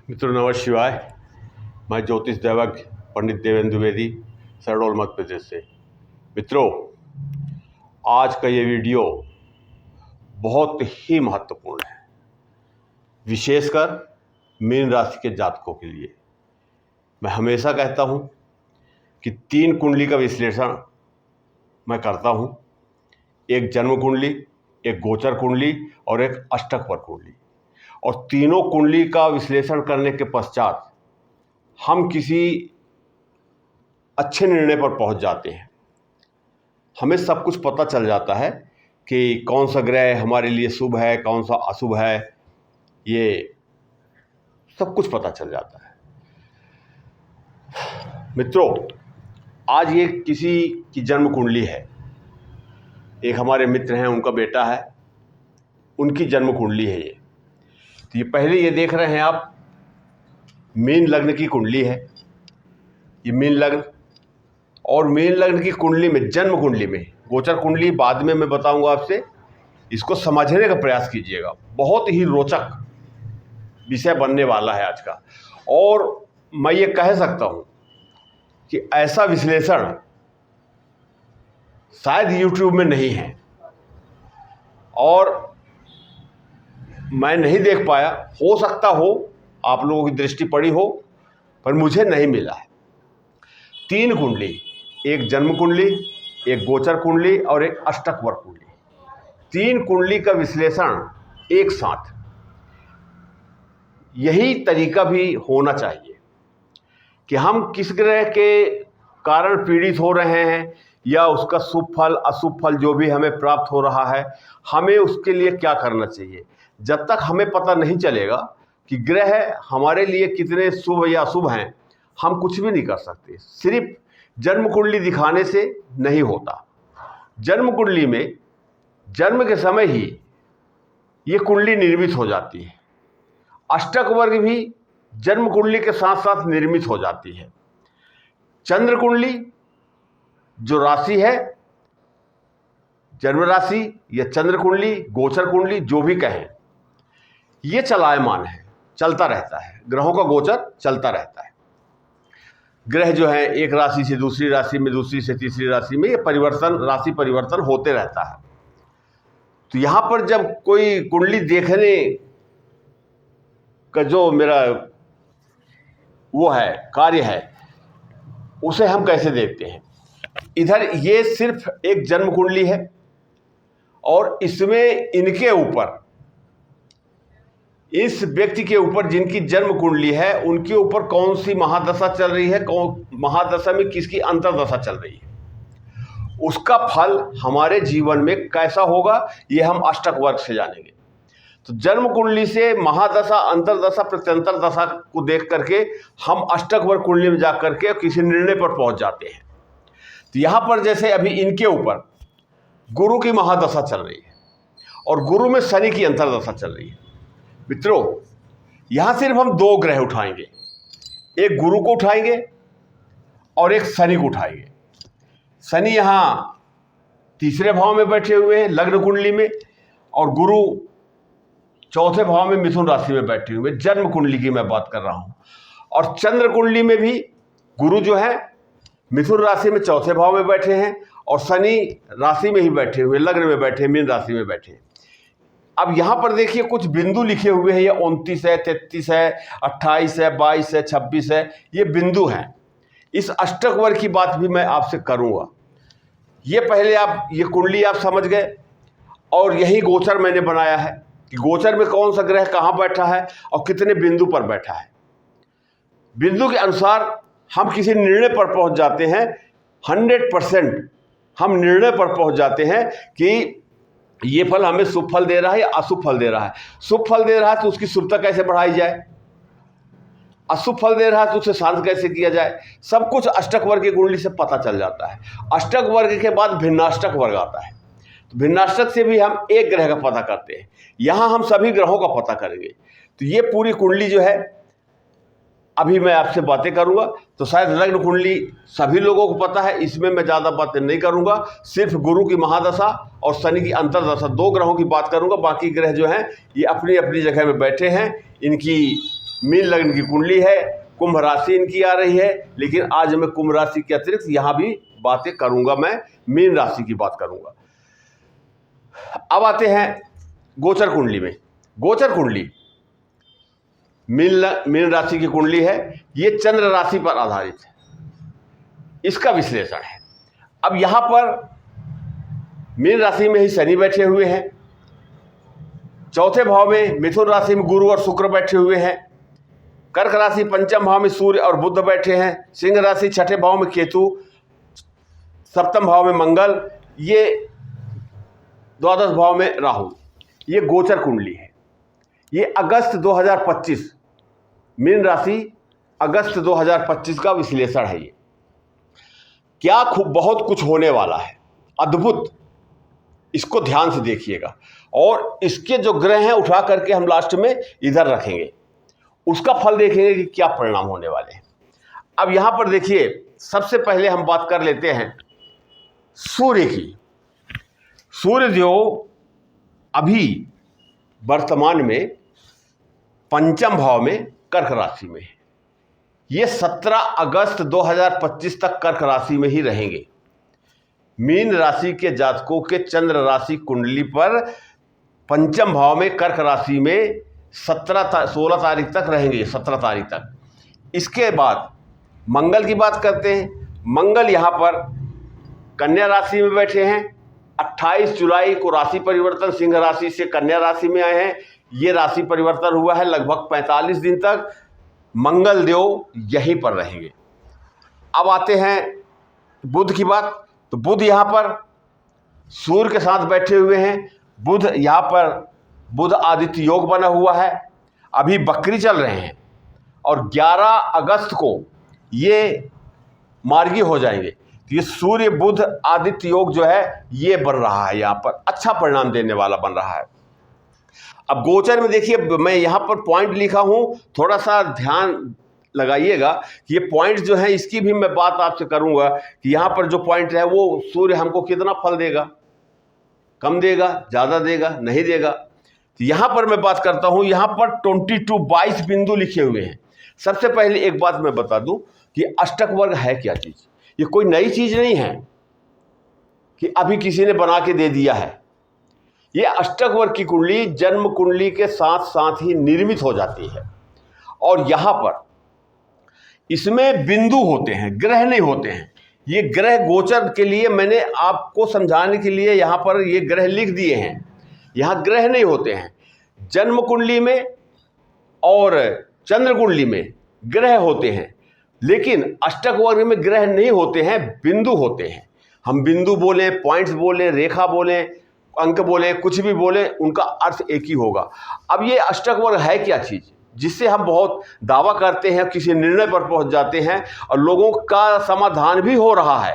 मित्रों नमः शिवाय। मैं ज्योतिष दैवज्ञ पंडित देवेंद्र द्विवेदी, शहडोल मध्य प्रदेश से। मित्रों, आज का ये वीडियो बहुत ही महत्वपूर्ण है, विशेषकर मीन राशि के जातकों के लिए। मैं हमेशा कहता हूँ कि 3 कुंडली का विश्लेषण मैं करता हूँ, एक जन्म कुंडली, एक गोचर कुंडली और एक अष्टक कुंडली। और तीनों कुंडली का विश्लेषण करने के पश्चात हम किसी अच्छे निर्णय पर पहुंच जाते हैं। हमें सब कुछ पता चल जाता है कि कौन सा ग्रह हमारे लिए शुभ है, कौन सा अशुभ है, ये सब कुछ पता चल जाता है। मित्रों, आज ये किसी की जन्म कुंडली है, एक हमारे मित्र हैं, उनका बेटा है, उनकी जन्म कुंडली है ये। तो ये पहले ये देख रहे हैं आप, मीन लग्न की कुंडली है, ये मीन लग्न। और मीन लग्न की कुंडली में, जन्म कुंडली में, गोचर कुंडली बाद में मैं बताऊंगा आपसे, इसको समझने का प्रयास कीजिएगा। बहुत ही रोचक विषय बनने वाला है आज का। और मैं ये कह सकता हूं कि ऐसा विश्लेषण शायद YouTube में नहीं है, और मैं नहीं देख पाया। हो सकता हो आप लोगों की दृष्टि पड़ी हो, पर मुझे नहीं मिला है। 3 कुंडली, एक जन्म कुंडली, एक गोचर कुंडली और एक अष्टक कुंडली, 3 कुंडली का विश्लेषण एक साथ। यही तरीका भी होना चाहिए कि हम किस ग्रह के कारण पीड़ित हो रहे हैं, या उसका शुभ फल अशुभ फल जो भी हमें प्राप्त हो रहा है, हमें उसके लिए क्या करना चाहिए। जब तक हमें पता नहीं चलेगा कि ग्रह हमारे लिए कितने शुभ या अशुभ हैं, हम कुछ भी नहीं कर सकते। सिर्फ जन्म कुंडली दिखाने से नहीं होता। जन्म कुंडली में जन्म के समय ही ये कुंडली निर्मित हो जाती है। अष्टक वर्ग भी जन्म कुंडली के साथ साथ निर्मित हो जाती है। चंद्र कुंडली जो राशि है, जन्म राशि या चंद्र कुंडली, गोचर कुंडली जो भी कहें, ये चलायमान है, चलता रहता है। ग्रहों का गोचर चलता रहता है। ग्रह जो है एक राशि से दूसरी राशि में, दूसरी से तीसरी राशि में, ये परिवर्तन, राशि परिवर्तन होते रहता है। तो यहां पर जब कोई कुंडली देखने का जो मेरा वो है कार्य है, उसे हम कैसे देखते हैं। इधर ये सिर्फ एक जन्म कुंडली है, और इसमें इनके ऊपर, इस व्यक्ति के ऊपर जिनकी जन्म कुंडली है, उनके ऊपर कौन सी महादशा चल रही है, कौन महादशा में किसकी अंतर्दशा चल रही है, उसका फल हमारे जीवन में कैसा होगा, ये हम अष्टक वर्ग से जानेंगे। तो जन्म कुंडली से महादशा, अंतर्दशा, प्रत्यंतर दशा को देख करके हम अष्टक वर्ग कुंडली में जाकर के किसी निर्णय पर पहुंच जाते हैं। तो यहां पर जैसे अभी इनके ऊपर गुरु की महादशा चल रही है, और गुरु में शनि की अंतर्दशा चल रही है। मित्रों, यहां सिर्फ हम 2 ग्रह उठाएंगे, एक गुरु को उठाएंगे और एक शनि को उठाएंगे। शनि यहां तीसरे भाव में बैठे हुए हैं लग्न कुंडली में, और गुरु चौथे भाव में मिथुन राशि में बैठे हुए। जन्म कुंडली की मैं बात कर रहा हूं। और चंद्र कुंडली में भी गुरु जो है मिथुन राशि में चौथे भाव में बैठे हैं, और शनि राशि में ही बैठे हुए, लग्न में बैठे, मीन राशि में बैठे। अब यहां पर देखिए कुछ बिंदु लिखे हुए हैं, ये 29 है, 33 है, 28 है, 22 है, 26 है, ये बिंदु हैं। इस अष्टक वर्ग की बात भी मैं आपसे करूंगा। ये पहले आप ये कुंडली आप समझ गए, और यही गोचर मैंने बनाया है कि गोचर में कौन सा ग्रह कहां बैठा है और कितने बिंदु पर बैठा है। बिंदु के अनुसार हम किसी निर्णय पर पहुंच जाते हैं। 100% हम निर्णय पर पहुंच जाते हैं कि ये फल हमें शुभ फल दे रहा है या अशुभ फल दे रहा है। शुभ फल दे रहा है तो उसकी शुभता कैसे बढ़ाई जाए, अशुभ फल दे रहा है तो उसे शांत कैसे किया जाए, सब कुछ अष्टक वर्ग की कुंडली से पता चल जाता है। अष्टक वर्ग के बाद भिन्नाष्टक वर्ग आता है। तो भिन्नाष्टक से भी हम एक ग्रह का पता करते हैं, यहां हम सभी ग्रहों का पता करेंगे। तो ये पूरी कुंडली जो है अभी मैं आपसे बातें करूंगा। तो शायद लग्न कुंडली सभी लोगों को पता है, इसमें मैं ज़्यादा बातें नहीं करूंगा। सिर्फ गुरु की महादशा और शनि की अंतर्दशा, 2 ग्रहों की बात करूंगा। बाकी ग्रह जो हैं ये अपनी अपनी जगह में बैठे हैं, इनकी मीन लग्न की कुंडली है, कुंभ राशि इनकी आ रही है, लेकिन आज मैं कुंभ राशि के अतिरिक्त यहाँ भी बातें करूँगा, मैं मीन राशि की बात करूँगा। अब आते हैं गोचर कुंडली में। गोचर कुंडली मीन राशि की कुंडली है, ये चंद्र राशि पर आधारित है, इसका विश्लेषण है। अब यहाँ पर मीन राशि में ही शनि बैठे हुए हैं, चौथे भाव में मिथुन राशि में गुरु और शुक्र बैठे हुए हैं, कर्क राशि पंचम भाव में सूर्य और बुध बैठे हैं, सिंह राशि छठे भाव में केतु, सप्तम भाव में मंगल, ये द्वादश भाव में राहु। ये गोचर कुंडली है। ये अगस्त 2025 मीन राशि अगस्त 2025 का विश्लेषण है। ये क्या बहुत कुछ होने वाला है, अद्भुत, इसको ध्यान से देखिएगा। और इसके जो ग्रह हैं उठा करके हम लास्ट में इधर रखेंगे, उसका फल देखेंगे कि क्या परिणाम होने वाले हैं। अब यहां पर देखिए, सबसे पहले हम बात कर लेते हैं सूर्य की। सूर्य देव अभी वर्तमान में पंचम भाव में कर्क राशि में है। ये 17 अगस्त 2025 तक कर्क राशि में ही रहेंगे। मीन राशि के जातकों के चंद्र राशि कुंडली पर पंचम भाव में कर्क राशि में 16 तारीख तक रहेंगे, 17 तारीख तक। इसके बाद मंगल की बात करते हैं। मंगल यहाँ पर कन्या राशि में बैठे हैं। 28 जुलाई को राशि परिवर्तन सिंह राशि से कन्या राशि में आए हैं। ये राशि परिवर्तन हुआ है, लगभग 45 दिन तक मंगल देव यहीं पर रहेंगे। अब आते हैं बुध की बात। तो बुध यहाँ पर सूर्य के साथ बैठे हुए हैं। बुध यहाँ पर बुध आदित्य योग बना हुआ है, अभी बकरी चल रहे हैं और 11 अगस्त को ये मार्गी हो जाएंगे। तो ये सूर्य बुध आदित्य योग जो है ये बन रहा है, यहाँ पर अच्छा परिणाम देने वाला बन रहा है। अब गोचर में देखिए, मैं यहाँ पर पॉइंट लिखा हूँ, थोड़ा सा ध्यान लगाइएगा कि ये पॉइंट जो है इसकी भी मैं बात आपसे करूँगा कि यहाँ पर जो पॉइंट है वो सूर्य हमको कितना फल देगा, कम देगा, ज़्यादा देगा, नहीं देगा। तो यहाँ पर मैं बात करता हूँ, यहाँ पर 22 बिंदु लिखे हुए हैं। सबसे पहले एक बात मैं बता दूँ कि अष्टक वर्ग है क्या चीज़। ये कोई नई चीज़ नहीं है कि अभी किसी ने बना के दे दिया है। ये अष्टक वर्ग की कुंडली जन्म कुंडली के साथ साथ ही निर्मित हो जाती है और यहाँ पर इसमें बिंदु होते हैं, ग्रह नहीं होते हैं। ये ग्रह गोचर के लिए मैंने आपको समझाने के लिए यहाँ पर ये ग्रह लिख दिए हैं। यहाँ ग्रह नहीं होते हैं। जन्म कुंडली में और चंद्र कुंडली में ग्रह होते हैं, लेकिन अष्टक वर्ग में ग्रह नहीं होते हैं, बिंदु होते हैं। हम बिंदु बोलें, पॉइंट्स बोलें, रेखा बोलें, अंक बोलें, कुछ भी बोलें, उनका अर्थ एक ही होगा। अब ये अष्टक वर्ग है क्या चीज़ जिससे हम बहुत दावा करते हैं, किसी निर्णय पर पहुंच जाते हैं और लोगों का समाधान भी हो रहा है।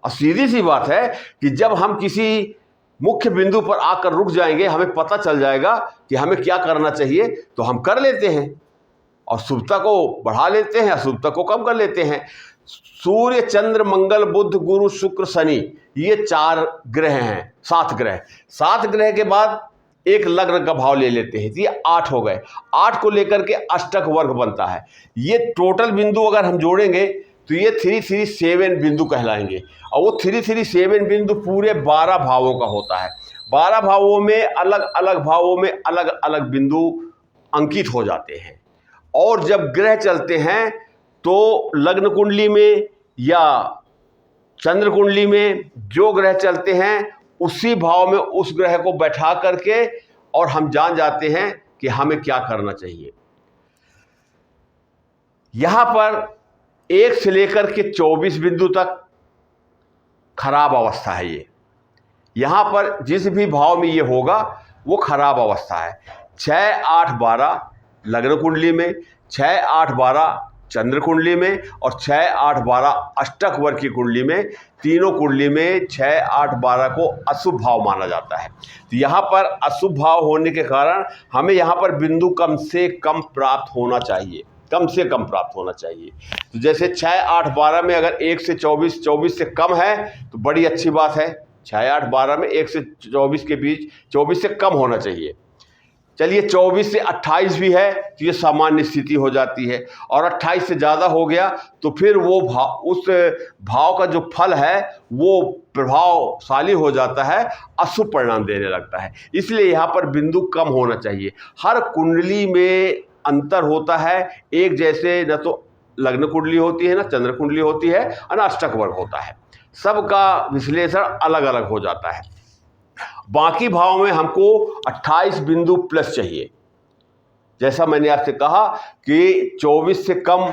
और सीधी सी बात है कि जब हम किसी मुख्य बिंदु पर आकर रुक जाएंगे, हमें पता चल जाएगा कि हमें क्या करना चाहिए, तो हम कर लेते हैं और शुभता को बढ़ा लेते हैं, अशुभता को कम कर लेते हैं। सूर्य, चंद्र, मंगल, बुध, गुरु, शुक्र, शनि, ये 4 ग्रह हैं, 7 ग्रह। 7 ग्रह के बाद एक लग्न का भाव ले लेते हैं, तो ये 8 हो गए। 8 को लेकर के अष्टक वर्ग बनता है। ये टोटल बिंदु अगर हम जोड़ेंगे तो ये 337 बिंदु कहलाएंगे और वो 337 बिंदु पूरे 12 भावों का होता है। 12 भावों में अलग अलग भावों में अलग अलग बिंदु अंकित हो जाते हैं और जब ग्रह चलते हैं तो लग्न कुंडली में या चंद्र कुंडली में जो ग्रह चलते हैं उसी भाव में उस ग्रह को बैठा करके और हम जान जाते हैं कि हमें क्या करना चाहिए। यहां पर 1 से लेकर के 24 बिंदु तक खराब अवस्था है। ये यहां पर जिस भी भाव में ये होगा वो खराब अवस्था है। 6, 8, 12 लग्न कुंडली में, 6, 8, 12 चंद्र कुंडली में और 6, 8, 12 अष्टक वर्ग की कुंडली में। तीनों कुंडली में 6, 8, 12 को अशुभ भाव माना जाता है। तो यहाँ पर अशुभ भाव होने के कारण हमें यहाँ पर बिंदु कम से कम प्राप्त होना चाहिए, कम से कम प्राप्त होना चाहिए। तो जैसे 6, 8, 12 में अगर 1 से 24, 24 से कम है तो बड़ी अच्छी बात है। 6, 8, 12 में 1 से 24 के बीच, 24 से कम होना चाहिए। चलिए 24 से 28 भी है तो ये सामान्य स्थिति हो जाती है, और 28 से ज़्यादा हो गया तो फिर वो भाव, उस भाव का जो फल है वो प्रभावशाली हो जाता है, अशुभ परिणाम देने लगता है। इसलिए यहाँ पर बिंदु कम होना चाहिए। हर कुंडली में अंतर होता है, एक जैसे न तो लग्न कुंडली होती है, ना चंद्र कुंडली होती है, और ना अष्टक वर्ग होता है। सबका विश्लेषण अलग अलग हो जाता है। बाकी भाव में हमको 28 बिंदु प्लस चाहिए। जैसा मैंने आपसे कहा कि 24 से कम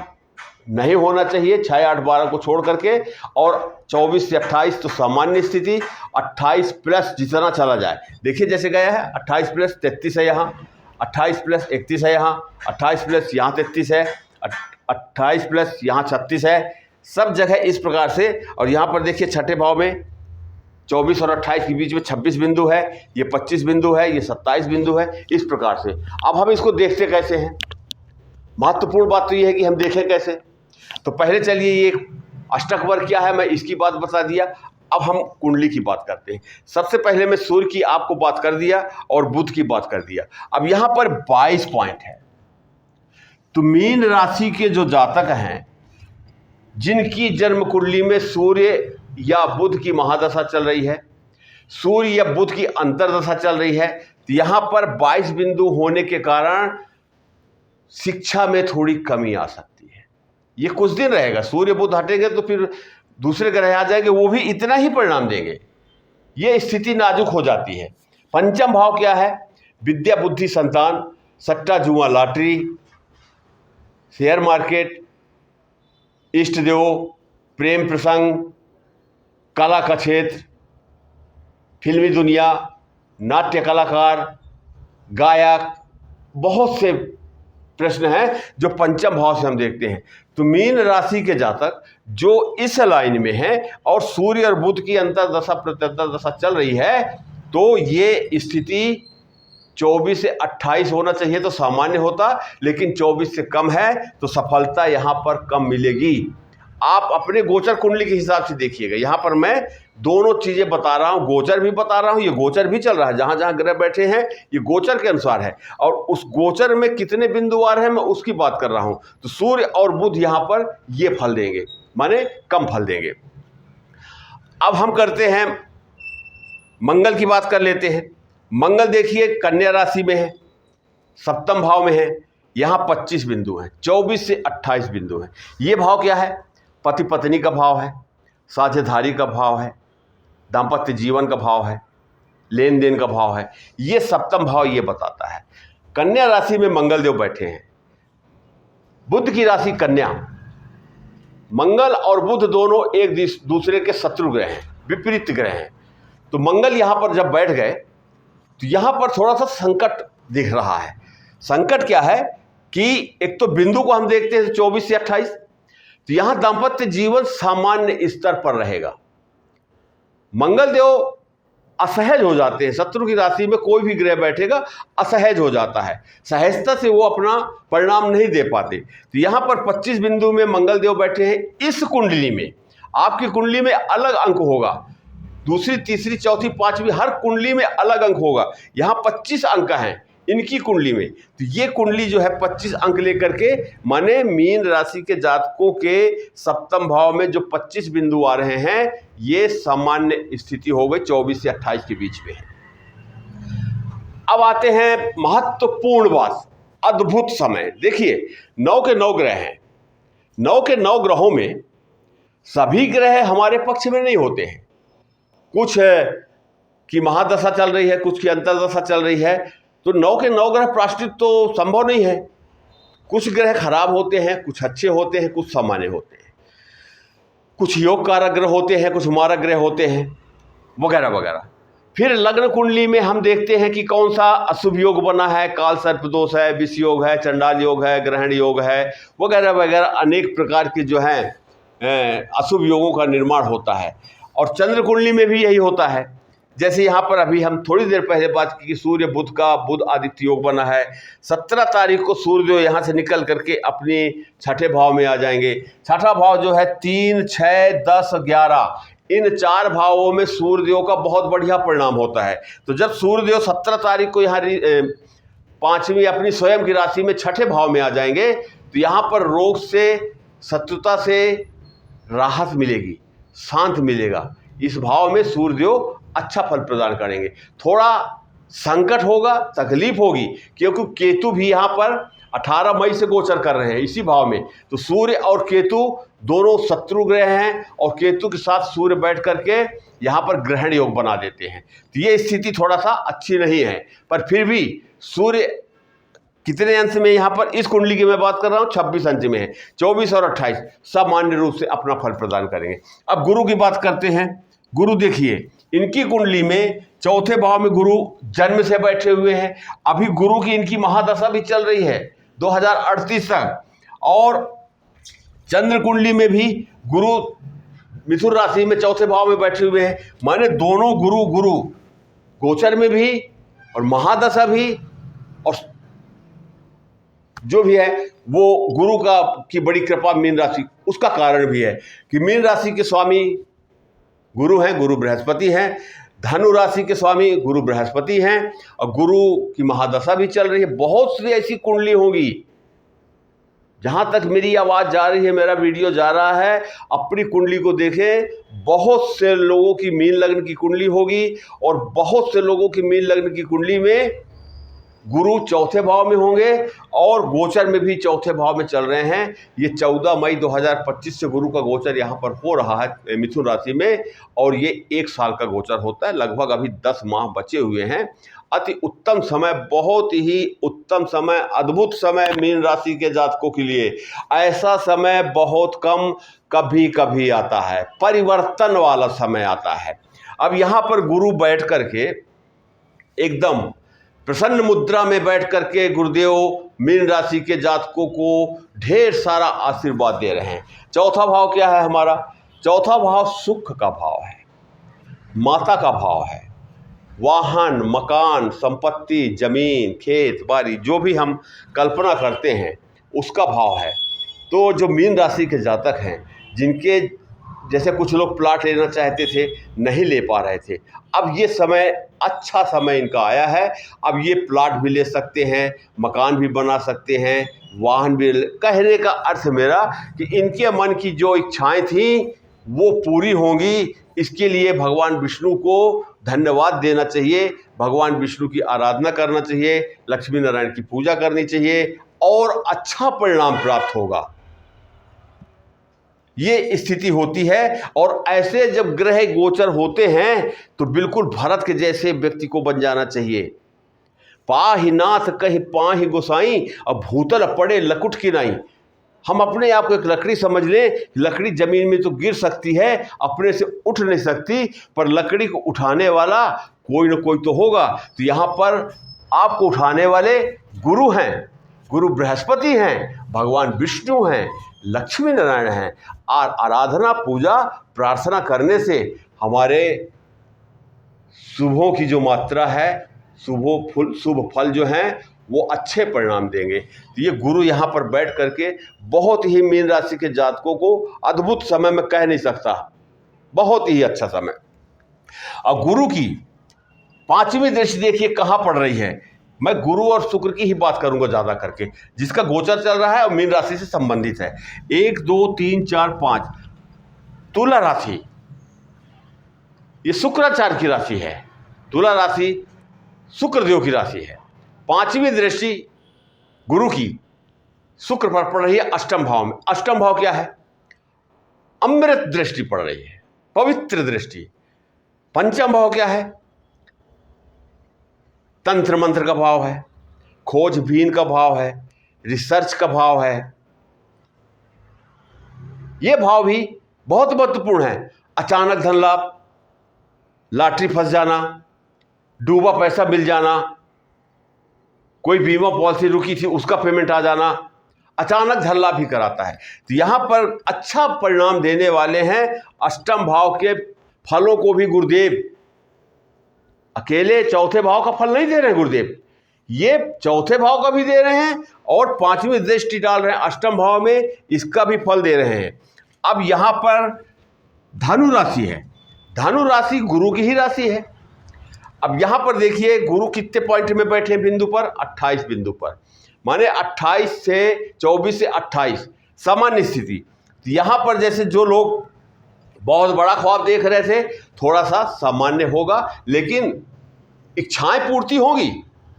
नहीं होना चाहिए, 6, 8, 12 को छोड़ करके, और 24 से 28 तो सामान्य स्थिति, 28 प्लस जितना चला जाए। देखिए जैसे गया है 28 प्लस 33 है यहाँ, 28 प्लस 31 है यहाँ, 28 प्लस यहाँ 33 है, 28 प्लस यहाँ 36 है, सब जगह इस प्रकार से। और यहाँ पर देखिए छठे भाव में 24 और 28 के बीच में 26 बिंदु है, ये 25 बिंदु है, ये 27 बिंदु है, इस प्रकार से। अब हम इसको देखते कैसे हैं? महत्वपूर्ण बात तो ये है कि हम देखें कैसे। तो पहले चलिए ये अष्टक वर्ग क्या है, मैं इसकी बात बता दिया। अब हम कुंडली की बात करते हैं। सबसे पहले मैं सूर्य की आपको बात कर दिया और बुध की बात कर दिया। अब यहाँ पर 22 पॉइंट है। तो मीन राशि के जो जातक हैं, जिनकी जन्म कुंडली में सूर्य या बुध की महादशा चल रही है, सूर्य या बुध की अंतरदशा चल रही है, तो यहाँ पर 22 बिंदु होने के कारण शिक्षा में थोड़ी कमी आ सकती है। ये कुछ दिन रहेगा, सूर्य बुध हटेंगे तो फिर दूसरे ग्रह आ जाएंगे, वो भी इतना ही परिणाम देंगे। ये स्थिति नाजुक हो जाती है। पंचम भाव क्या है? विद्या, बुद्धि, संतान, सट्टा, जुआ, लॉटरी, शेयर मार्केट, इष्ट देव, प्रेम प्रसंग, कला का क्षेत्र, फिल्मी दुनिया, नाट्य कलाकार, गायक, बहुत से प्रश्न हैं जो पंचम भाव से हम देखते हैं। तो मीन राशि के जातक जो इस लाइन में हैं और सूर्य और बुध की अंतरदशा प्रत्यंतरदशा चल रही है, तो ये स्थिति 24 से 28 होना चाहिए तो सामान्य होता, लेकिन 24 से कम है तो सफलता यहाँ पर कम मिलेगी। आप अपने गोचर कुंडली के हिसाब से देखिएगा। यहाँ पर मैं दोनों चीज़ें बता रहा हूँ, गोचर भी बता रहा हूँ, ये गोचर भी चल रहा है, जहाँ जहाँ ग्रह बैठे हैं ये गोचर के अनुसार है, और उस गोचर में कितने बिंदु आ रहे हैं मैं उसकी बात कर रहा हूँ। तो सूर्य और बुध यहाँ पर ये फल देंगे, माने कम फल देंगे। अब हम करते हैं मंगल की बात कर लेते हैं। मंगल देखिए कन्या राशि में है, सप्तम भाव में है, यहाँ 25 बिंदु हैं, 24 से 28 बिंदु हैं। ये भाव क्या है? पति पत्नी का भाव है, साझेदारी का भाव है, दाम्पत्य जीवन का भाव है, लेन देन का भाव है। ये सप्तम भाव ये बताता है। कन्या राशि में मंगल देव बैठे हैं, बुध की राशि कन्या। मंगल और बुध दोनों एक दूसरे के शत्रु ग्रह हैं, विपरीत ग्रह हैं। तो मंगल यहाँ पर जब बैठ गए तो यहाँ पर थोड़ा सा संकट दिख रहा है। संकट क्या है कि एक तो बिंदु को हम देखते हैं 24 से 28, तो यहाँ दाम्पत्य जीवन सामान्य स्तर पर रहेगा। मंगल देव असहज हो जाते हैं, शत्रु की राशि में कोई भी ग्रह बैठेगा असहज हो जाता है, सहजता से वो अपना परिणाम नहीं दे पाते। तो यहाँ पर 25 बिंदु में मंगल देव बैठे हैं। इस कुंडली में, आपकी कुंडली में अलग अंक होगा, दूसरी, तीसरी, चौथी, पांचवी, हर कुंडली में अलग अंक होगा। यहाँ 25 अंक हैं इनकी कुंडली में। तो ये कुंडली जो है 25 अंक लेकर के, माने मीन राशि के जातकों के सप्तम भाव में जो 25 बिंदु आ रहे हैं, ये सामान्य स्थिति हो गई, 24 से 28 के बीच में है। अब आते हैं महत्वपूर्ण बात, अद्भुत समय। देखिए 9 के 9 ग्रह हैं। 9 के 9 ग्रहों में सभी ग्रह हमारे पक्ष में नहीं होते हैं। कुछ की महादशा चल रही है, कुछ की अंतरदशा चल रही है, तो 9 के 9 ग्रह प्राश्चित तो संभव नहीं है। कुछ ग्रह खराब होते हैं, कुछ अच्छे होते हैं, कुछ सामान्य होते हैं, कुछ योग कारक ग्रह होते हैं, कुछ मारक ग्रह होते हैं, वगैरह वगैरह। फिर लग्न कुंडली में हम देखते हैं कि कौन सा अशुभ योग बना है, काल सर्प दोष है, विष योग है, चंडाल योग है, ग्रहण योग है, वगैरह वगैरह अनेक प्रकार के जो हैं अशुभ योगों का निर्माण होता है। और चंद्र कुंडली में भी यही होता है। जैसे यहाँ पर अभी हम थोड़ी देर पहले बात की कि सूर्य बुध का बुध आदित्य योग बना है। 17 तारीख को सूर्य यहाँ से निकल करके अपने छठे भाव में आ जाएंगे। छठा भाव जो है 3, 6, 10, 11, इन 4 भावों में सूर्यदेव का बहुत बढ़िया परिणाम होता है। तो जब सूर्यदेव 17 तारीख को यहाँ पांचवी अपनी स्वयं की राशि में छठे भाव में आ जाएंगे तो यहाँ पर रोग से, शत्रुता से राहत मिलेगी, शांत मिलेगा। इस भाव में सूर्यदेव अच्छा फल प्रदान करेंगे। थोड़ा संकट होगा, तकलीफ होगी, क्योंकि केतु भी यहाँ पर 18 मई से गोचर कर रहे हैं इसी भाव में। तो सूर्य और केतु दोनों शत्रु ग्रह हैं और केतु के साथ सूर्य बैठ करके यहाँ पर ग्रहण योग बना देते हैं। तो ये स्थिति थोड़ा सा अच्छी नहीं है, पर फिर भी सूर्य कितने अंश में यहाँ पर इस कुंडली की मैं बात कर रहा हूँ 26 अंश में है। 24 और 28 सामान्य रूप से अपना फल प्रदान करेंगे। अब गुरु की बात करते हैं। गुरु देखिए, इनकी कुंडली में चौथे भाव में गुरु जन्म से बैठे हुए हैं। अभी गुरु की इनकी महादशा भी चल रही है 2038 तक, और चंद्र कुंडली में भी गुरु मिथुन राशि में चौथे भाव में बैठे हुए हैं। माने दोनों गुरु गोचर में भी और महादशा भी, और जो भी है वो गुरु की बड़ी कृपा मीन राशि, उसका कारण भी है कि मीन राशि के स्वामी गुरु हैं, गुरु बृहस्पति हैं। धनु राशि के स्वामी गुरु बृहस्पति हैं और गुरु की महादशा भी चल रही है। बहुत सी ऐसी कुंडली होंगी, जहां तक मेरी आवाज़ जा रही है, मेरा वीडियो जा रहा है, अपनी कुंडली को देखें। बहुत से लोगों की मीन लग्न की कुंडली होगी और बहुत से लोगों की मीन लग्न की कुंडली में गुरु चौथे भाव में होंगे और गोचर में भी चौथे भाव में चल रहे हैं। ये 14 मई 2025 से गुरु का गोचर यहाँ पर हो रहा है मिथुन राशि में, और ये 1 साल का गोचर होता है। लगभग अभी 10 माह बचे हुए हैं। अति उत्तम समय, बहुत ही उत्तम समय, अद्भुत समय मीन राशि के जातकों के लिए। ऐसा समय बहुत कम कभी कभी आता है, परिवर्तन वाला समय आता है। अब यहाँ पर गुरु बैठ करके एकदम प्रसन्न मुद्रा में बैठ करके गुरुदेव मीन राशि के जातकों को ढेर सारा आशीर्वाद दे रहे हैं। चौथा भाव क्या है हमारा? चौथा भाव सुख का भाव है, माता का भाव है। वाहन, मकान, संपत्ति, जमीन, खेत बाड़ी, जो भी हम कल्पना करते हैं उसका भाव है। तो जो मीन राशि के जातक हैं, जिनके जैसे कुछ लोग प्लाट लेना चाहते थे, नहीं ले पा रहे थे, अब ये समय, अच्छा समय इनका आया है। अब ये प्लाट भी ले सकते हैं, मकान भी बना सकते हैं, वाहन भी। कहने का अर्थ मेरा कि इनके मन की जो इच्छाएं थी वो पूरी होंगी। इसके लिए भगवान विष्णु को धन्यवाद देना चाहिए, भगवान विष्णु की आराधना करना चाहिए, लक्ष्मी नारायण की पूजा करनी चाहिए और अच्छा परिणाम प्राप्त होगा। ये स्थिति होती है। और ऐसे जब ग्रह गोचर होते हैं तो बिल्कुल भरत के जैसे व्यक्ति को बन जाना चाहिए। पाहि नाथ कहि पाहि गोसाई, अब भूतल पड़े लकुट की नाई। हम अपने आप को एक लकड़ी समझ लें। लकड़ी जमीन में तो गिर सकती है, अपने से उठ नहीं सकती, पर लकड़ी को उठाने वाला कोई न कोई तो होगा। तो यहाँ पर आपको उठाने वाले गुरु हैं, गुरु बृहस्पति हैं, भगवान विष्णु हैं, लक्ष्मी नारायण हैं। और आराधना, पूजा, प्रार्थना करने से हमारे शुभों की जो मात्रा है, शुभ फल जो हैं वो अच्छे परिणाम देंगे। तो ये गुरु यहाँ पर बैठ करके बहुत ही मीन राशि के जातकों को अद्भुत समय में कह नहीं सकता, बहुत ही अच्छा समय। अब गुरु की 5वीं दृष्टि देखिए कहाँ पड़ रही है। मैं गुरु और शुक्र की ही बात करूंगा ज़्यादा करके, जिसका गोचर चल रहा है और मीन राशि से संबंधित है। 1 2 3 4 5 तुला राशि, ये शुक्राचार्य की राशि है। तुला राशि शुक्रदेव की राशि है। 5वीं दृष्टि गुरु की शुक्र पर पड़ रही है 8वें भाव में। 8वां भाव क्या है? अमृत दृष्टि पड़ रही है, पवित्र दृष्टि। 5वां भाव क्या है? तंत्र मंत्र का भाव है, खोजबीन का भाव है, रिसर्च का भाव है। ये भाव भी बहुत महत्वपूर्ण है। अचानक धन लाभ, लॉटरी फंस जाना, डूबा पैसा मिल जाना, कोई बीमा पॉलिसी रुकी थी उसका पेमेंट आ जाना, अचानक धन लाभ भी कराता है। तो यहाँ पर अच्छा परिणाम देने वाले हैं 8वें भाव के फलों को भी गुरुदेव। अकेले चौथे भाव का फल नहीं दे रहे हैं गुरुदेव, ये चौथे भाव का भी दे रहे हैं और 5वीं दृष्टि डाल रहे हैं 8वें भाव में, इसका भी फल दे रहे हैं। अब यहाँ पर धनु राशि है। धनु राशि गुरु की ही राशि है। अब यहां पर देखिए गुरु कितने पॉइंट में बैठे हैं बिंदु पर, 28 बिंदु पर, माने 28 से 24 से 28 सामान्य स्थिति। तो यहां पर जैसे जो लोग बहुत बड़ा ख्वाब देख रहे थे, थोड़ा सा सामान्य होगा, लेकिन इच्छाएं पूर्ति होगी,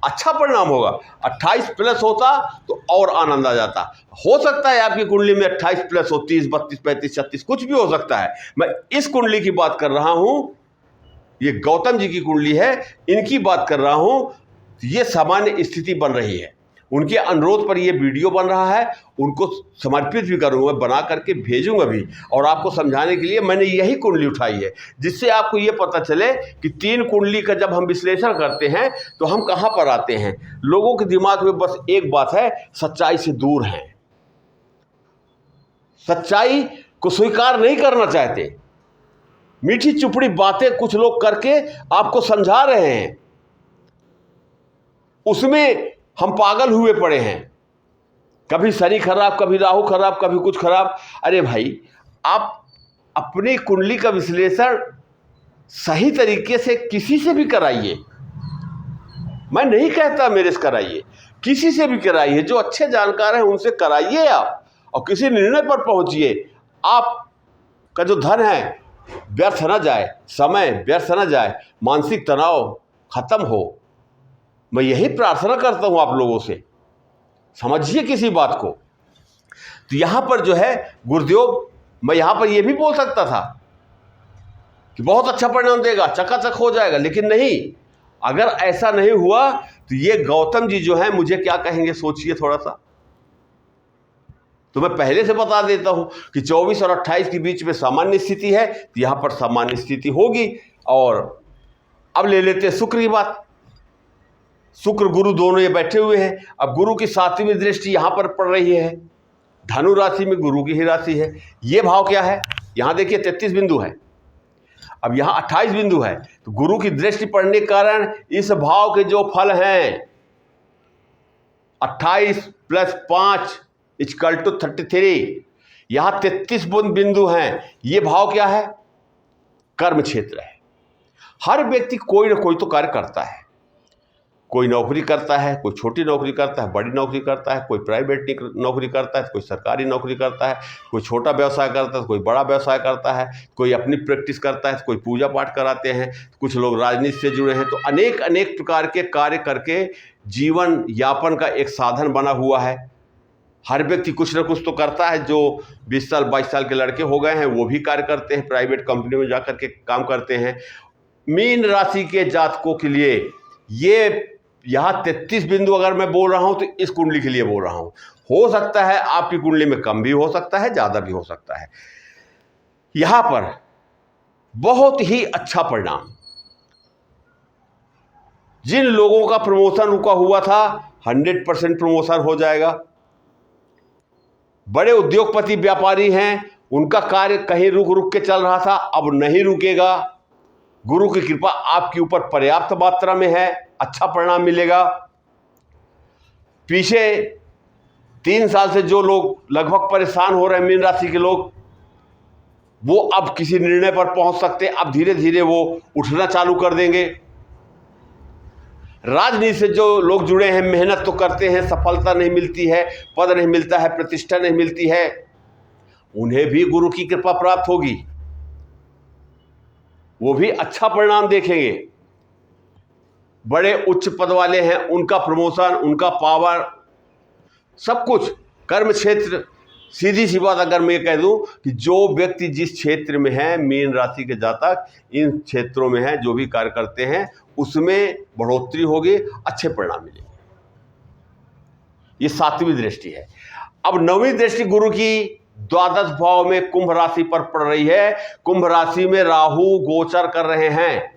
अच्छा परिणाम होगा। 28 प्लस होता तो और आनंद आ जाता। हो सकता है आपकी कुंडली में 28 प्लस हो, 30, 32, 35, 36 कुछ भी हो सकता है। मैं इस कुंडली की बात कर रहा हूं, ये गौतम जी की कुंडली है, इनकी बात कर रहा हूं। ये सामान्य स्थिति बन रही है, उनके अनुरोध पर ये वीडियो बन रहा है, उनको समर्पित भी करूंगा, बना करके भेजूंगा भी। और आपको समझाने के लिए मैंने यही कुंडली उठाई है, जिससे आपको ये पता चले कि 3 कुंडली का जब हम विश्लेषण करते हैं तो हम कहाँ पर आते हैं। लोगों के दिमाग में बस एक बात है, सच्चाई से दूर हैं, सच्चाई को स्वीकार नहीं करना चाहते। मीठी चुपड़ी बातें कुछ लोग करके आपको समझा रहे हैं, उसमें हम पागल हुए पड़े हैं। कभी शनि खराब, कभी राहु खराब, कभी कुछ खराब। अरे भाई, आप अपनी कुंडली का विश्लेषण सही तरीके से किसी से भी कराइए। मैं नहीं कहता मेरे से कराइए, किसी से भी कराइए, जो अच्छे जानकार हैं उनसे कराइए आप, और किसी निर्णय पर पहुंचिए। आपका जो धन है व्यर्थ न जाए, समय व्यर्थ न जाए, मानसिक तनाव खत्म हो। मैं यही प्रार्थना करता हूं आप लोगों से, समझिए किसी बात को। तो यहां पर जो है गुरुदेव, मैं यहां पर यह भी बोल सकता था कि बहुत अच्छा परिणाम देगा, चकाचक हो जाएगा, लेकिन नहीं। अगर ऐसा नहीं हुआ तो ये गौतम जी जो है मुझे क्या कहेंगे, सोचिए थोड़ा सा। तो मैं पहले से बता देता हूं कि 24 और 28 के बीच में सामान्य स्थिति है, तो यहां पर सामान्य स्थिति होगी। और अब ले लेते हैं शुक्र की बात। शुक्र गुरु दोनों ये बैठे हुए हैं। अब गुरु की 7वीं दृष्टि यहां पर पड़ रही है, धनु राशि में गुरु की ही राशि है। ये भाव क्या है, यहां देखिए 33 बिंदु है, अब यहां 28 बिंदु है। तो गुरु की दृष्टि पड़ने के कारण इस भाव के जो फल हैं, 28 + 5 = 33, यहां 33 बिंदु हैं। ये भाव क्या है, कर्म क्षेत्र है। हर व्यक्ति कोई ना कोई तो कार्य करता है, कोई नौकरी करता है, कोई छोटी नौकरी करता है, बड़ी नौकरी करता है, कोई प्राइवेट नौकरी करता है, कोई सरकारी नौकरी करता है, कोई छोटा व्यवसाय करता है, कोई बड़ा व्यवसाय करता है, कोई अपनी प्रैक्टिस करता है, कोई पूजा पाठ कराते हैं, कुछ लोग राजनीति से जुड़े हैं। तो अनेक अनेक प्रकार के कार्य करके जीवन यापन का एक साधन बना हुआ है। हर व्यक्ति कुछ न कुछ तो करता है। जो 20 साल 22 साल के लड़के हो गए हैं वो भी कार्य करते हैं, प्राइवेट कंपनी में जाकर के काम करते हैं। मीन राशि के जातकों के लिए ये यहाँ 33 बिंदु अगर मैं बोल रहा हूं तो इस कुंडली के लिए बोल रहा हूं। हो सकता है आपकी कुंडली में कम भी हो सकता है, ज्यादा भी हो सकता है। यहां पर बहुत ही अच्छा परिणाम, जिन लोगों का प्रमोशन रुका हुआ था 100% प्रमोशन हो जाएगा। बड़े उद्योगपति व्यापारी हैं, उनका कार्य कहीं रुक रुक के चल रहा था, अब नहीं रुकेगा। गुरु की कृपा आपके ऊपर पर्याप्त मात्रा में है, अच्छा परिणाम मिलेगा। पीछे 3 साल से जो लोग लगभग परेशान हो रहे हैं, मीन राशि के लोग, वो अब किसी निर्णय पर पहुंच सकते हैं। अब धीरे धीरे वो उठना चालू कर देंगे। राजनीति से जो लोग जुड़े हैं, मेहनत तो करते हैं, सफलता नहीं मिलती है, पद नहीं मिलता है, प्रतिष्ठा नहीं मिलती है, उन्हें भी गुरु की कृपा प्राप्त होगी, वो भी अच्छा परिणाम देखेंगे। बड़े उच्च पद वाले हैं, उनका प्रमोशन, उनका पावर, सब कुछ। कर्म क्षेत्र, सीधी सी बात अगर मैं कह दूं कि जो व्यक्ति जिस क्षेत्र में है, मीन राशि के जातक इन क्षेत्रों में है, जो भी कार्य करते हैं उसमें बढ़ोतरी होगी, अच्छे परिणाम मिलेंगे। ये 7वीं दृष्टि है। अब 9वीं दृष्टि गुरु की 12 भाव में कुंभ राशि पर पड़ रही है। कुंभ राशि में राहु गोचर कर रहे हैं।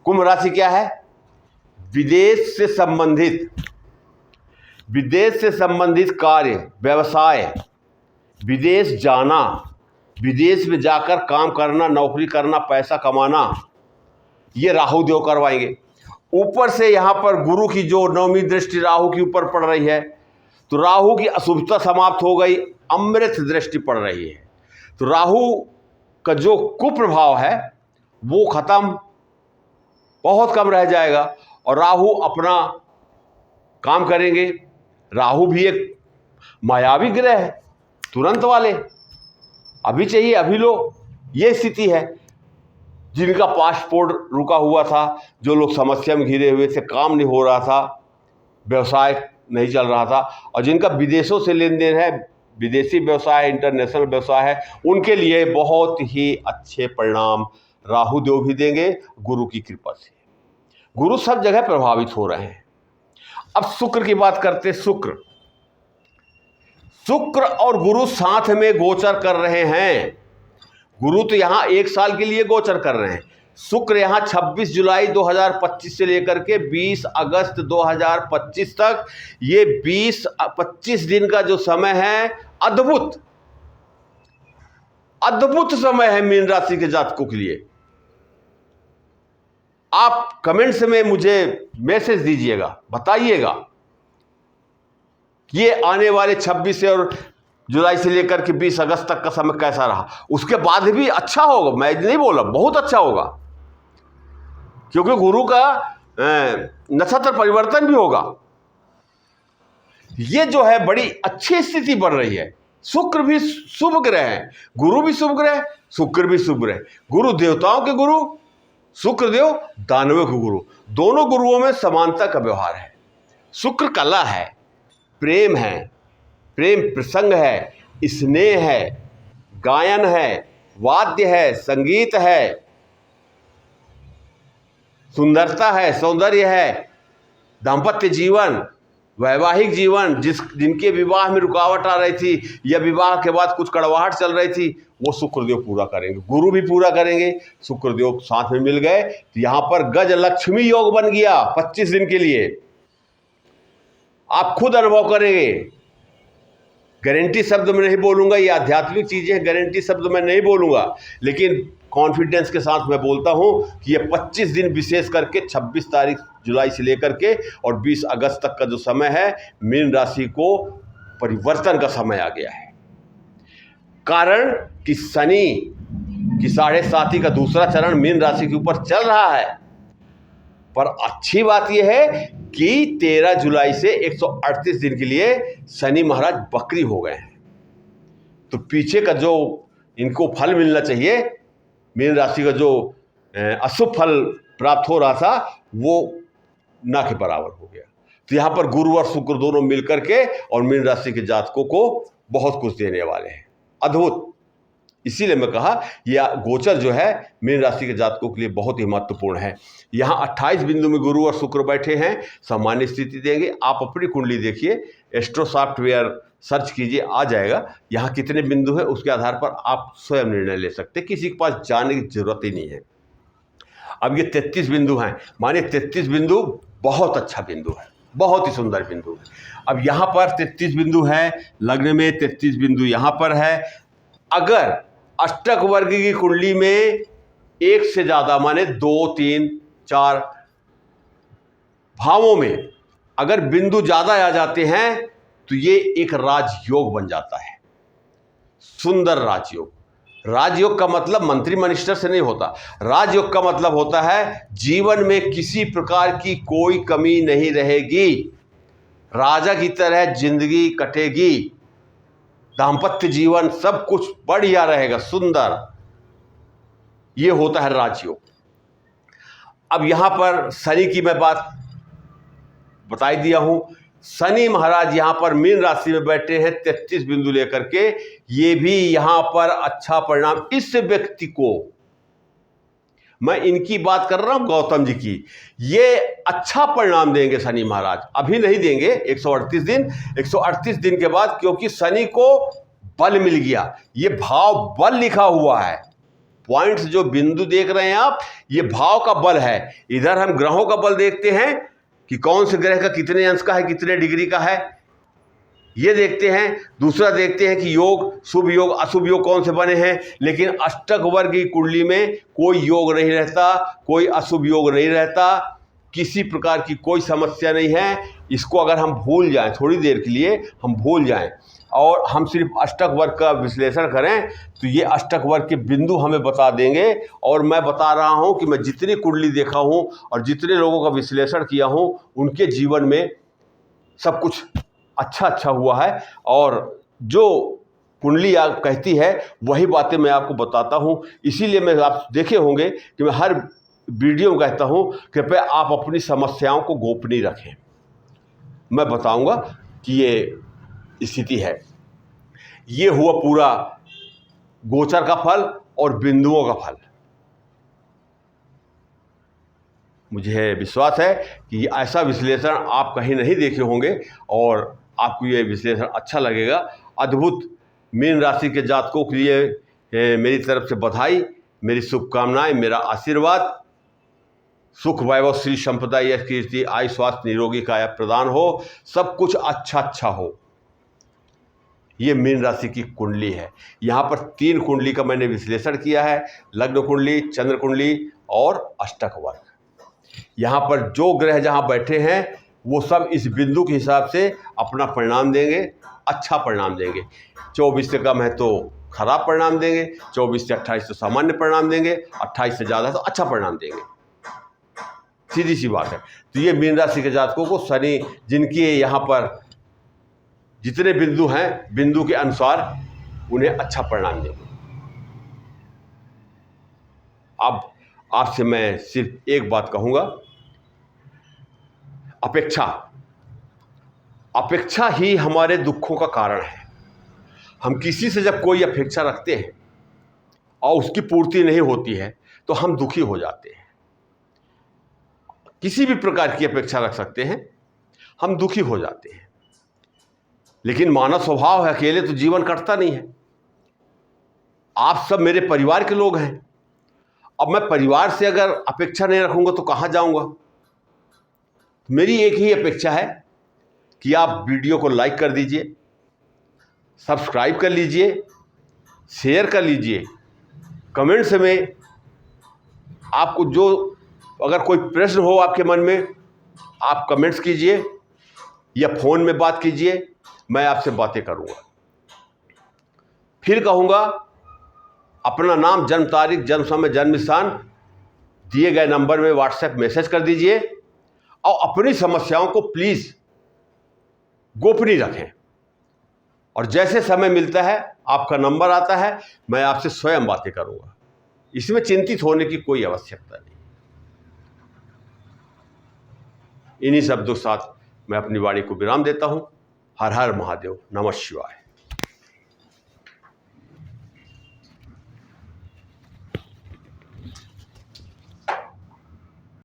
कुंभ राशि क्या है, विदेश से संबंधित कार्य, व्यवसाय, विदेश जाना, विदेश में जाकर काम करना, नौकरी करना, पैसा कमाना, ये राहु देव करवाएंगे। ऊपर से यहां पर गुरु की जो 9वीं दृष्टि राहु के ऊपर पड़ रही है, तो राहु की अशुभता समाप्त हो गई, अमृत दृष्टि पड़ रही है। तो राहु का जो कुप्रभाव है वो खत्म, बहुत कम रह जाएगा और राहु अपना काम करेंगे। राहु भी एक मायावी ग्रह है, तुरंत वाले, अभी चाहिए अभी लो, ये स्थिति है। जिनका पासपोर्ट रुका हुआ था, जो लोग समस्या में घिरे हुए थे, काम नहीं हो रहा था, व्यवसाय नहीं चल रहा था, और जिनका विदेशों से लेन देन है, विदेशी व्यवसाय, इंटरनेशनल व्यवसाय है, उनके लिए बहुत ही अच्छे परिणाम राहु देव भी देंगे गुरु की कृपा से। गुरु सब जगह प्रभावित हो रहे हैं। अब शुक्र की बात करते। शुक्र और गुरु साथ में गोचर कर रहे हैं। गुरु तो यहां 1 साल के लिए गोचर कर रहे हैं। शुक्र यहां 26 जुलाई 2025 से लेकर के 20 अगस्त 2025 तक, ये 20-25 दिन का जो समय है, अद्भुत अद्भुत समय है मीन राशि के जातकों के लिए। आप कमेंट्स में मुझे मैसेज दीजिएगा, बताइएगा कि ये आने वाले 26 और जुलाई से लेकर के 20 अगस्त तक का समय कैसा रहा। उसके बाद भी अच्छा होगा, मैं नहीं बोला, बहुत अच्छा होगा, क्योंकि गुरु का नक्षत्र परिवर्तन भी होगा। ये जो है बड़ी अच्छी स्थिति बन रही है। शुक्र भी शुभ ग्रह है, गुरु भी शुभ ग्रह, शुक्र भी शुभ ग्रह। गुरु देवताओं के गुरु, शुक्र देव दानवों के गुरु। दोनों गुरुओं में समानता का व्यवहार है। शुक्र कला है, प्रेम है, प्रेम प्रसंग है, स्नेह है, गायन है, वाद्य है, संगीत है, सुंदरता है, सौंदर्य है, दाम्पत्य जीवन, वैवाहिक जीवन, जिनके विवाह में रुकावट आ रही थी या विवाह के बाद कुछ कड़वाहट चल रही थी, वो शुक्रदेव पूरा करेंगे, गुरु भी पूरा करेंगे। शुक्रदेव साथ में मिल गए तो यहां पर गज लक्ष्मी योग बन गया 25 दिन के लिए। आप खुद अनुभव करेंगे। गारंटी शब्द में नहीं बोलूंगा, ये आध्यात्मिक चीजें हैं, गारंटी शब्द में नहीं बोलूंगा, लेकिन कॉन्फिडेंस के साथ मैं बोलता हूं कि ये 25 दिन विशेष करके 26 तारीख जुलाई से लेकर के और 20 अगस्त तक का जो समय है, मीन राशि को परिवर्तन का समय आ गया है। कारण कि शनि की 7.5 का दूसरा चरण मीन राशि के ऊपर चल रहा है। पर अच्छी बात यह है कि 13 जुलाई से 138 दिन के लिए शनि महाराज बकरी हो गए हैं। तो पीछे का जो इनको फल मिलना चाहिए, मीन राशि का जो अशुभ फल प्राप्त हो रहा था, वो ना के बराबर हो गया। तो यहाँ पर गुरु और शुक्र दोनों मिलकर के और मीन राशि के जातकों को बहुत कुछ देने वाले हैं, अद्भुत। इसीलिए मैं कहा यह गोचर जो है मीन राशि के जातकों के लिए बहुत ही महत्वपूर्ण है। यहाँ 28 बिंदु में गुरु और शुक्र बैठे हैं, सामान्य स्थिति देंगे। आप अपनी कुंडली देखिए, एस्ट्रो सॉफ्टवेयर सर्च कीजिए, आ जाएगा। यहाँ कितने बिंदु है उसके आधार पर आप स्वयं निर्णय ले सकते हैं, किसी के पास जाने की जरूरत ही नहीं है। अब ये 33 बिंदु हैं, मानिए 33 बिंदु बहुत अच्छा बिंदु है, बहुत ही सुंदर बिंदु है। अब यहाँ पर 33 बिंदु है, लग्न में 33 बिंदु यहाँ पर है। अगर अष्टक वर्ग की कुंडली में एक से ज्यादा, माने 2, 3, 4 भावों में अगर बिंदु ज्यादा आ जाते हैं तो ये एक राजयोग बन जाता है, सुंदर राजयोग। राजयोग का मतलब मंत्री मिनिस्टर से नहीं होता। राजयोग का मतलब होता है जीवन में किसी प्रकार की कोई कमी नहीं रहेगी, राजा की तरह जिंदगी कटेगी, दाम्पत्य जीवन सब कुछ बढ़िया रहेगा, सुंदर। ये होता है राजयोग। अब यहां पर शनि की मैं बात बता दिया हूं। शनि महाराज यहां पर मीन राशि में बैठे हैं 33 बिंदु लेकर के। ये भी यहां पर अच्छा परिणाम इस व्यक्ति को, मैं इनकी बात कर रहा हूं, गौतम जी की, ये अच्छा परिणाम देंगे शनि महाराज। अभी नहीं देंगे 138 दिन, 138 दिन के बाद, क्योंकि शनि को बल मिल गया। ये भाव बल लिखा हुआ है, पॉइंट्स जो बिंदु देख रहे हैं आप, ये भाव का बल है। इधर हम ग्रहों का बल देखते हैं कि कौन से ग्रह का कितने अंश का है, कितने डिग्री का है, ये देखते हैं। दूसरा देखते हैं कि योग, शुभ योग, अशुभ योग कौन से बने हैं। लेकिन अष्टक वर्ग की कुंडली में कोई योग नहीं रहता, कोई अशुभ योग नहीं रहता, किसी प्रकार की कोई समस्या नहीं है। इसको अगर हम भूल जाएं, थोड़ी देर के लिए हम भूल जाएं और हम सिर्फ अष्टक वर्ग का विश्लेषण करें तो ये अष्टक वर्ग के बिंदु हमें बता देंगे। और मैं बता रहा हूं कि मैं जितनी कुंडली देखा हूं और जितने लोगों का विश्लेषण किया हूं उनके जीवन में सब कुछ अच्छा हुआ है। और जो कुंडली आप कहती है वही बातें मैं आपको बताता हूं। इसीलिए मैं आप देखे होंगे कि मैं हर वीडियो में कहता हूं कृपया आप अपनी समस्याओं को गोपनीय रखें। मैं बताऊंगा कि ये स्थिति है। ये हुआ पूरा गोचर का फल और बिंदुओं का फल। मुझे विश्वास है कि ऐसा विश्लेषण आप कहीं नहीं देखे होंगे और आपको ये विश्लेषण अच्छा लगेगा। अद्भुत मीन राशि के जातकों के लिए मेरी तरफ से बधाई, मेरी शुभकामनाएं, मेरा आशीर्वाद। सुख वैभव श्री संपदा यश कीर्ति आयु स्वास्थ्य निरोगी काया प्रदान हो, सब कुछ अच्छा हो। ये मीन राशि की कुंडली है। यहाँ पर 3 कुंडली का मैंने विश्लेषण किया है, लग्न कुंडली, चंद्र कुंडली और अष्टक वर्ग। यहाँ पर जो ग्रह जहाँ बैठे हैं वो सब इस बिंदु के हिसाब से अपना परिणाम देंगे, अच्छा परिणाम देंगे। 24 से कम है तो खराब परिणाम देंगे, 24 से 28 तो सामान्य परिणाम देंगे, 28 से ज़्यादा तो अच्छा परिणाम देंगे। सीधी सी बात है। तो ये मीन राशि के जातकों को शनि, जिनकी यहाँ पर जितने बिंदु हैं बिंदु के अनुसार उन्हें अच्छा परिणाम देंगे। अब आपसे मैं सिर्फ एक बात कहूँगा, अपेक्षा ही हमारे दुखों का कारण है। हम किसी से जब कोई अपेक्षा रखते हैं और उसकी पूर्ति नहीं होती है तो हम दुखी हो जाते हैं। किसी भी प्रकार की अपेक्षा रख सकते हैं, हम दुखी हो जाते हैं। लेकिन मानव स्वभाव है, अकेले तो जीवन कटता नहीं है। आप सब मेरे परिवार के लोग हैं। अब मैं परिवार से अगर अपेक्षा नहीं रखूंगा तो कहाँ जाऊंगा। मेरी एक ही अपेक्षा है कि आप वीडियो को लाइक कर दीजिए, सब्सक्राइब कर लीजिए, शेयर कर लीजिए। कमेंट्स में आपको जो अगर कोई प्रश्न हो आपके मन में, आप कमेंट्स कीजिए या फ़ोन में बात कीजिए, मैं आपसे बातें करूंगा। फिर कहूँगा, अपना नाम, जन्म तारीख, जन्म समय, जन्म स्थान दिए गए नंबर में व्हाट्सएप मैसेज कर दीजिए और अपनी समस्याओं को प्लीज़ गोपनीय रखें। और जैसे समय मिलता है, आपका नंबर आता है, मैं आपसे स्वयं बातें करूंगा। इसमें चिंतित होने की कोई आवश्यकता नहीं। इन्हीं शब्दों के साथ मैं अपनी वाणी को विराम देता हूं। हर हर महादेव, नमः शिवाय।